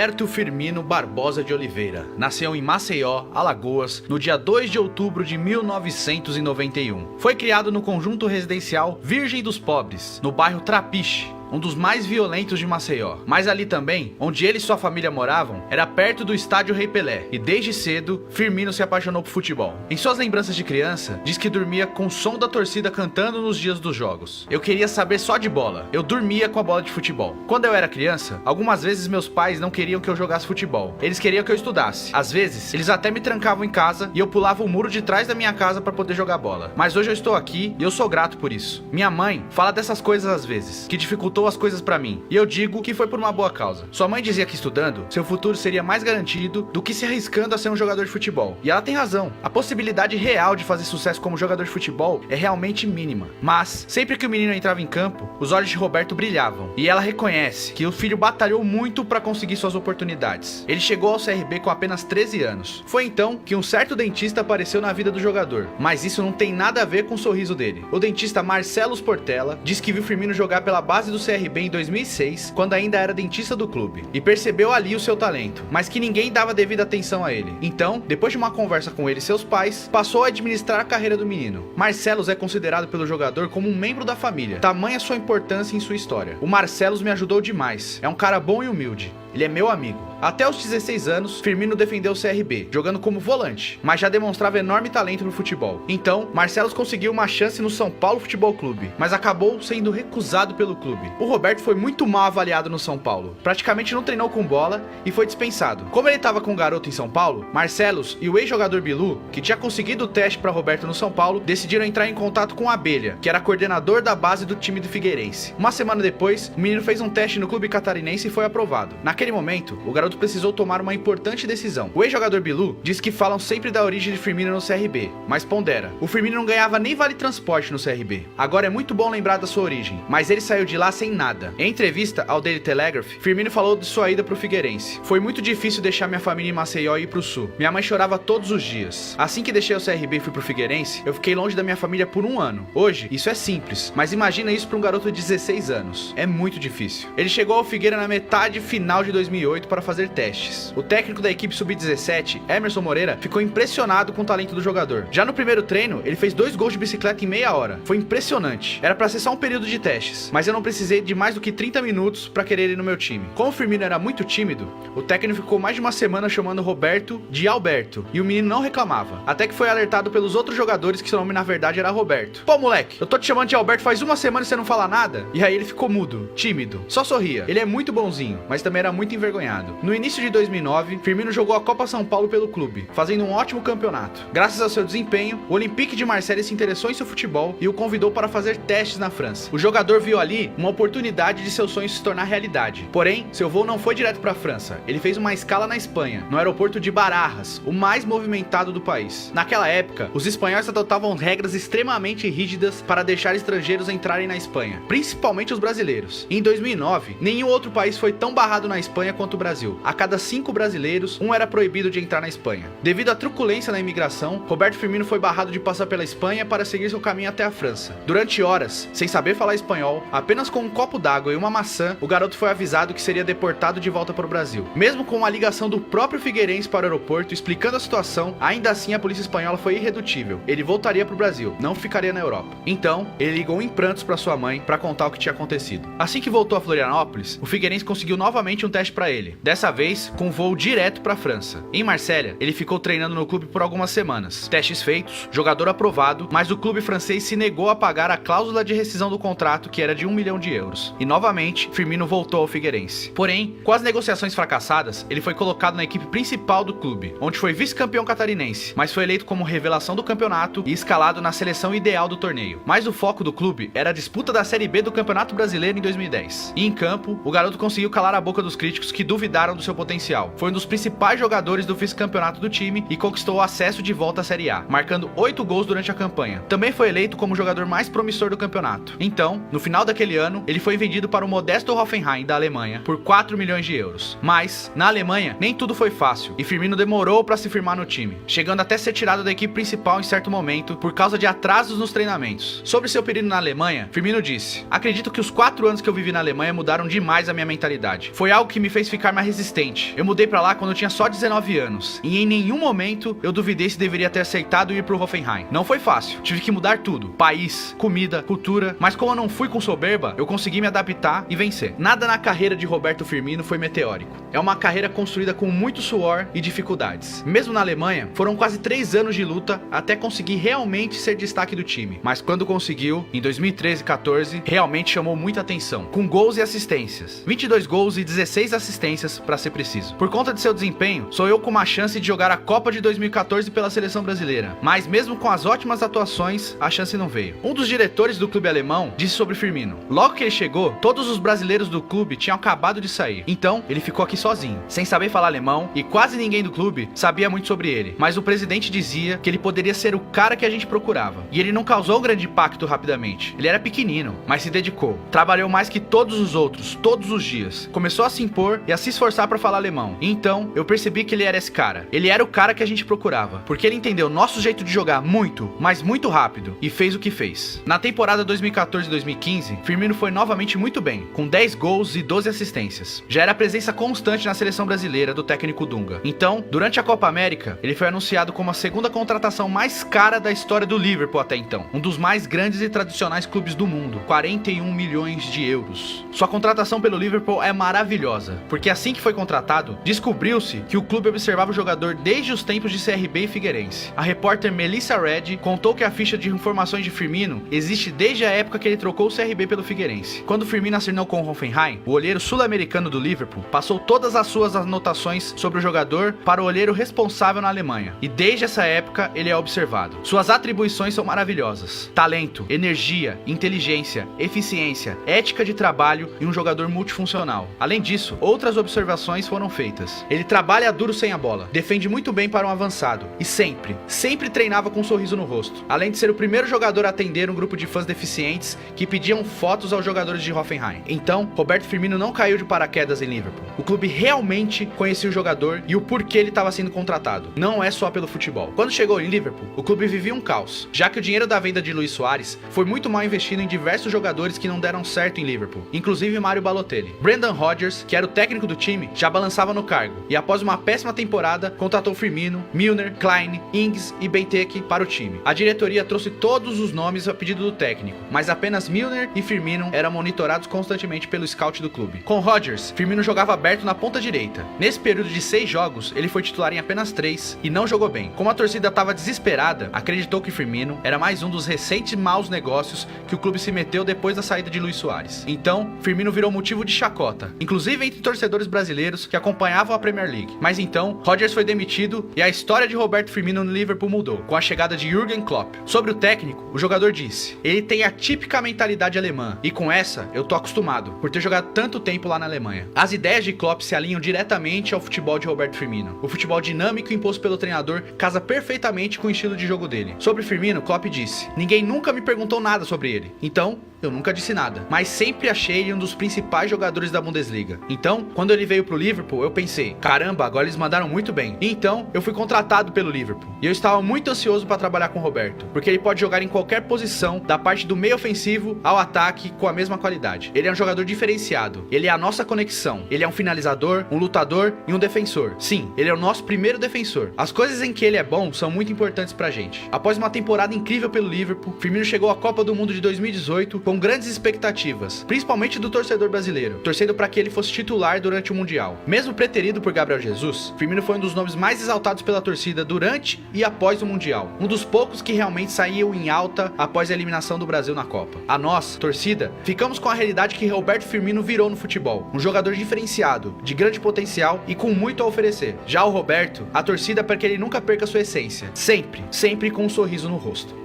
Roberto Firmino Barbosa de Oliveira nasceu em Maceió, Alagoas, no dia 2 de outubro de 1991. Foi criado no conjunto residencial Virgem dos Pobres, no bairro Trapiche, um dos mais violentos de Maceió. Mas ali também, onde ele e sua família moravam, era perto do estádio Rei Pelé, e desde cedo, Firmino se apaixonou por futebol. Em suas lembranças de criança, diz que dormia com o som da torcida cantando nos dias dos jogos. Eu queria saber só de bola, eu dormia com a bola de futebol. Quando eu era criança, algumas vezes meus pais não queriam que eu jogasse futebol, eles queriam que eu estudasse. Às vezes, eles até me trancavam em casa e eu pulava o muro de trás da minha casa para poder jogar bola. Mas hoje eu estou aqui e eu sou grato por isso. Minha mãe fala dessas coisas às vezes, que dificultou as coisas pra mim, e eu digo que foi por uma boa causa. Sua mãe dizia que estudando, seu futuro seria mais garantido do que se arriscando a ser um jogador de futebol. E ela tem razão. A possibilidade real de fazer sucesso como jogador de futebol é realmente mínima. Mas, sempre que o menino entrava em campo, os olhos de Roberto brilhavam, e ela reconhece que o filho batalhou muito para conseguir suas oportunidades. Ele chegou ao CRB com apenas 13 anos. Foi então que um certo dentista apareceu na vida do jogador, mas isso não tem nada a ver com o sorriso dele. O dentista Marcelo Portela diz que viu Firmino jogar pela base do CRB em 2006, quando ainda era dentista do clube, e percebeu ali o seu talento, mas que ninguém dava devida atenção a ele. Então, depois de uma conversa com ele e seus pais, passou a administrar a carreira do menino. Marcelos é considerado pelo jogador como um membro da família, tamanha sua importância em sua história. O Marcelos me ajudou demais, é um cara bom e humilde, ele é meu amigo. Até os 16 anos, Firmino defendeu o CRB, jogando como volante, mas já demonstrava enorme talento no futebol. Então, Marcelos conseguiu uma chance no São Paulo Futebol Clube, mas acabou sendo recusado pelo clube. O Roberto foi muito mal avaliado no São Paulo, praticamente não treinou com bola e foi dispensado. Como ele estava com um garoto em São Paulo, Marcelos e o ex-jogador Bilu, que tinha conseguido o teste para Roberto no São Paulo, decidiram entrar em contato com Abelha, que era coordenador da base do time do Figueirense. Uma semana depois, o menino fez um teste no clube catarinense e foi aprovado. Naquele momento, o garoto precisou tomar uma importante decisão. O ex-jogador Bilu diz que falam sempre da origem de Firmino no CRB, mas pondera: o Firmino não ganhava nem vale transporte no CRB. Agora é muito bom lembrar da sua origem, mas ele saiu de lá sem nada. Em entrevista ao Daily Telegraph, Firmino falou de sua ida pro Figueirense. Foi muito difícil deixar minha família em Maceió e ir pro sul. Minha mãe chorava todos os dias. Assim que deixei o CRB e fui pro Figueirense, eu fiquei longe da minha família por um ano. Hoje, isso é simples, mas imagina isso para um garoto de 16 anos. É muito difícil. Ele chegou ao Figueira na metade final de 2008 para fazer testes. O técnico da equipe sub-17, Emerson Moreira, ficou impressionado com o talento do jogador. Já no primeiro treino, ele fez 2 gols de bicicleta em meia hora. Foi impressionante. Era para ser só um período de testes, mas eu não precisei de mais do que 30 minutos para querer ele no meu time. Como o Firmino era muito tímido, o técnico ficou mais de uma semana chamando Roberto de Alberto, e o menino não reclamava, até que foi alertado pelos outros jogadores que seu nome na verdade era Roberto. Pô, moleque, eu tô te chamando de Alberto faz uma semana e você não fala nada? E aí ele ficou mudo, tímido, só sorria. Ele é muito bonzinho, mas também era muito envergonhado. No início de 2009, Firmino jogou a Copa São Paulo pelo clube, fazendo um ótimo campeonato. Graças ao seu desempenho, o Olympique de Marseille se interessou em seu futebol e o convidou para fazer testes na França. O jogador viu ali uma oportunidade de seu sonho se tornar realidade. Porém, seu voo não foi direto para a França. Ele fez uma escala na Espanha, no aeroporto de Barajas, o mais movimentado do país. Naquela época, os espanhóis adotavam regras extremamente rígidas para deixar estrangeiros entrarem na Espanha, principalmente os brasileiros. Em 2009, nenhum outro país foi tão barrado na Espanha quanto o Brasil. A cada 5 brasileiros, um era proibido de entrar na Espanha. Devido à truculência na imigração, Roberto Firmino foi barrado de passar pela Espanha para seguir seu caminho até a França. Durante horas, sem saber falar espanhol, apenas com um copo d'água e uma maçã, o garoto foi avisado que seria deportado de volta para o Brasil. Mesmo com uma ligação do próprio Figueirense para o aeroporto explicando a situação, ainda assim a polícia espanhola foi irredutível. Ele voltaria para o Brasil, não ficaria na Europa. Então, ele ligou em prantos para sua mãe para contar o que tinha acontecido. Assim que voltou a Florianópolis, o Figueirense conseguiu novamente um teste para ele, dessa vez com voo direto para a França. Em Marselha, ele ficou treinando no clube por algumas semanas. Testes feitos, jogador aprovado, mas o clube francês se negou a pagar a cláusula de rescisão do contrato, que era de 1 milhão de euros. E novamente, Firmino voltou ao Figueirense. Porém, com as negociações fracassadas, ele foi colocado na equipe principal do clube, onde foi vice-campeão catarinense, mas foi eleito como revelação do campeonato e escalado na seleção ideal do torneio. Mas o foco do clube era a disputa da Série B do Campeonato Brasileiro em 2010. E em campo, o garoto conseguiu calar a boca dos críticos que duvidaram do seu potencial. Foi um dos principais jogadores do vice-campeonato do time e conquistou o acesso de volta à Série A, marcando 8 gols durante a campanha. Também foi eleito como o jogador mais promissor do campeonato. Então, no final daquele ano, ele foi vendido para o modesto Hoffenheim da Alemanha por 4 milhões de euros. Mas, na Alemanha, nem tudo foi fácil e Firmino demorou para se firmar no time, chegando até ser tirado da equipe principal em certo momento por causa de atrasos nos treinamentos. Sobre seu período na Alemanha, Firmino disse: "Acredito que os 4 anos que eu vivi na Alemanha mudaram demais a minha mentalidade. Foi algo que me fez ficar mais resistente. Eu mudei pra lá quando eu tinha só 19 anos, e em nenhum momento eu duvidei se deveria ter aceitado ir pro Hoffenheim. Não foi fácil, tive que mudar tudo, país, comida, cultura, mas como eu não fui com soberba, eu consegui me adaptar e vencer. Nada na carreira de Roberto Firmino foi meteórico. É uma carreira construída com muito suor e dificuldades. Mesmo na Alemanha, foram quase 3 anos de luta até conseguir realmente ser destaque do time, mas quando conseguiu, em 2013 e 14, realmente chamou muita atenção, com gols e assistências. 22 gols e 16 assistências, para ser preciso. Por conta de seu desempenho, sou eu com uma chance de jogar a Copa de 2014 pela seleção brasileira, mas mesmo com as ótimas atuações, a chance não veio. Um dos diretores do clube alemão disse sobre Firmino: logo que ele chegou, todos os brasileiros do clube tinham acabado de sair, então ele ficou aqui sozinho, sem saber falar alemão, e quase ninguém do clube sabia muito sobre ele, mas o presidente dizia que ele poderia ser o cara que a gente procurava, e ele não causou um grande impacto rapidamente. Ele era pequenino, mas se dedicou, trabalhou mais que todos os outros, todos os dias, começou a se impor e a se esforçar para falar alemão, e então eu percebi que ele era esse cara. Ele era o cara que a gente procurava, porque ele entendeu nosso jeito de jogar muito, mas muito rápido, e fez o que fez. Na temporada 2014-2015, Firmino foi novamente muito bem, com 10 gols e 12 assistências. Já era presença constante na seleção brasileira do técnico Dunga. Então, durante a Copa América, ele foi anunciado como a segunda contratação mais cara da história do Liverpool até então, um dos mais grandes e tradicionais clubes do mundo, 41 milhões de euros. Sua contratação pelo Liverpool é maravilhosa, porque assim que foi contratado, descobriu-se que o clube observava o jogador desde os tempos de CRB e Figueirense. A repórter Melissa Red contou que a ficha de informações de Firmino existe desde a época que ele trocou o CRB pelo Figueirense. Quando Firmino assinou com o Hoffenheim, o olheiro sul-americano do Liverpool passou todas as suas anotações sobre o jogador para o olheiro responsável na Alemanha, e desde essa época ele é observado. Suas atribuições são maravilhosas: talento, energia, inteligência, eficiência, ética de trabalho e um jogador multifuncional. Além disso, outras observações foram feitas. Ele trabalha duro sem a bola, defende muito bem para um avançado e sempre treinava com um sorriso no rosto, além de ser o primeiro jogador a atender um grupo de fãs deficientes que pediam fotos aos jogadores de Hoffenheim. Então, Roberto Firmino não caiu de paraquedas em Liverpool. O clube realmente conhecia o jogador e o porquê ele estava sendo contratado. Não é só pelo futebol. Quando chegou em Liverpool, o clube vivia um caos, já que o dinheiro da venda de Luis Soares foi muito mal investido em diversos jogadores que não deram certo em Liverpool, inclusive Mario Balotelli. Brendan Rodgers, que era o técnico do time, já balançava no cargo, e após uma péssima temporada, contratou Firmino, Milner, Klein, Ings e Benteke para o time. A diretoria trouxe todos os nomes a pedido do técnico, mas apenas Milner e Firmino eram monitorados constantemente pelo scout do clube. Com Rodgers, Firmino jogava aberto na ponta direita. Nesse período de 6 jogos, ele foi titular em apenas 3 e não jogou bem. Como a torcida estava desesperada, acreditou que Firmino era mais um dos recentes maus negócios que o clube se meteu depois da saída de Luis Soares. Então, Firmino virou motivo de chacota, inclusive entre torcedores brasileiros que acompanhavam a Premier League. Mas então, Rodgers foi demitido e a história de Roberto Firmino no Liverpool mudou, com a chegada de Jürgen Klopp. Sobre o técnico, o jogador disse: ele tem a típica mentalidade alemã, e com essa eu tô acostumado, por ter jogado tanto tempo lá na Alemanha. As ideias de Klopp se alinham diretamente ao futebol de Roberto Firmino. O futebol dinâmico imposto pelo treinador casa perfeitamente com o estilo de jogo dele. Sobre Firmino, Klopp disse: ninguém nunca me perguntou nada sobre ele, então eu nunca disse nada, mas sempre achei ele um dos principais jogadores da Bundesliga. Então, quando ele veio pro Liverpool, eu pensei: caramba, agora eles mandaram muito bem. E então, eu fui contratado pelo Liverpool. E eu estava muito ansioso para trabalhar com o Roberto, porque ele pode jogar em qualquer posição, da parte do meio ofensivo ao ataque, com a mesma qualidade. Ele é um jogador diferenciado, ele é a nossa conexão, ele é um finalizador, um lutador e um defensor. Sim, ele é o nosso primeiro defensor. As coisas em que ele é bom são muito importantes pra gente. Após uma temporada incrível pelo Liverpool, Firmino chegou à Copa do Mundo de 2018 com grandes expectativas, principalmente do torcedor brasileiro, torcendo para que ele fosse titular durante o Mundial. Mesmo preterido por Gabriel Jesus, Firmino foi um dos nomes mais exaltados pela torcida durante e após o Mundial, um dos poucos que realmente saíam em alta após a eliminação do Brasil na Copa. A nós, torcida, ficamos com a realidade que Roberto Firmino virou no futebol, um jogador diferenciado, de grande potencial e com muito a oferecer. Já o Roberto, a torcida para que ele nunca perca sua essência, sempre com um sorriso no rosto.